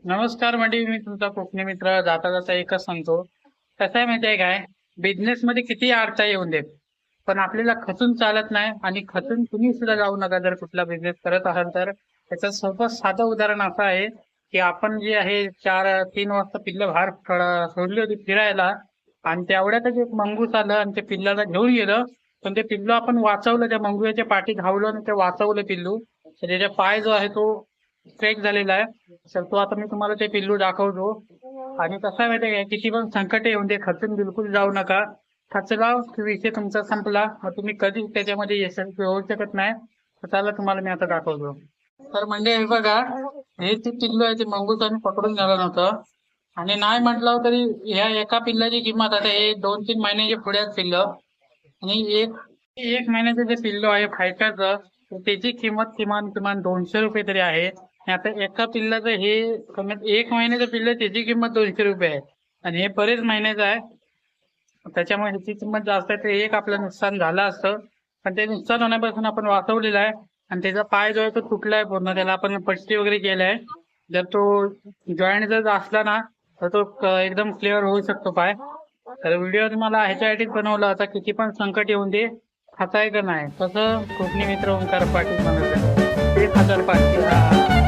नमस्कार मंडळी, मी तुमचा कोकणी मित्र जाता जाता एकच सांगतो. कसं आहे माहिती आहे काय? बिझनेस मध्ये किती अडथळे येऊन देत, पण आपल्याला खचून चालत नाही. आणि खचून तुम्ही सुद्धा जाऊ नका जर कुठला बिझनेस करत असाल तर. त्याचं सोपं साधं उदाहरण असं आहे की आपण जे आहे 3 वाजता पिल्लं बाहेर सोडली होती फिरायला, आणि तेवढ्यातच एक मंगूस आलं आणि ते पिल्लाला घेऊन गेलं. पण ते पिल्लू आपण वाचवलं, त्या मंगूच्या पाठी धावलं आणि ते वाचवलं पिल्लू. तर त्याचा पाय जो आहे तो क्रेक झालेला आहे. तर तो आता मी तुम्हाला ते पिल्लू दाखवतो. आणि कसं आहे माहितीये का, किती पण संकट येऊन दे, खचून बिलकुल जाऊ नका. खचला की विषय तुमचा संपला, मग तुम्ही कधीच त्याच्यामध्ये यशस्वी होऊ शकत नाही. तर चला तुम्हाला मी आता दाखवतो. तर म्हणजे हे बघा, हे ते पिल्लू आहे ते मंगूस आम्ही पकडून नेलं नव्हतं. आणि नाही म्हटलं तरी ह्या एका पिल्लाची किंमत आता हे 2-3 महिन्याचे पुढे आहेत पिल्लं. आणि एक एक महिन्याचं जे पिल्लू आहे फायटरचं, तर त्याची किंमत किमान किमान 200 रुपये तरी आहे. आणि आता एका पिल्लाचं हे कमीत 1 महिन्याचं पिल्लं त्याची किंमत 200 रुपये आहे. आणि हे बरेच महिन्याचं आहे, त्याच्यामुळे ह्याची किंमत जास्त आहे. ते एक आपलं नुकसान झालं असतं, पण ते नुकसान होण्यापासून आपण वाचवलेलं आहे. आणि त्याचा पाय जो आहे तो तुटलाय पूर्ण, त्याला आपण पट्टी वगैरे केलाय. जर तो जॉईंट जर असला ना, तर तो एकदम क्लिअर होऊ शकतो पाय. तर व्हिडिओ तुम्हाला ह्याच्यासाठीच बनवला होता, किती पण संकट येऊन दे, खचायचं नाही. तसं कोकणी मित्र ओंकार पाटील म्हणत आहे, 1000 पाचशे.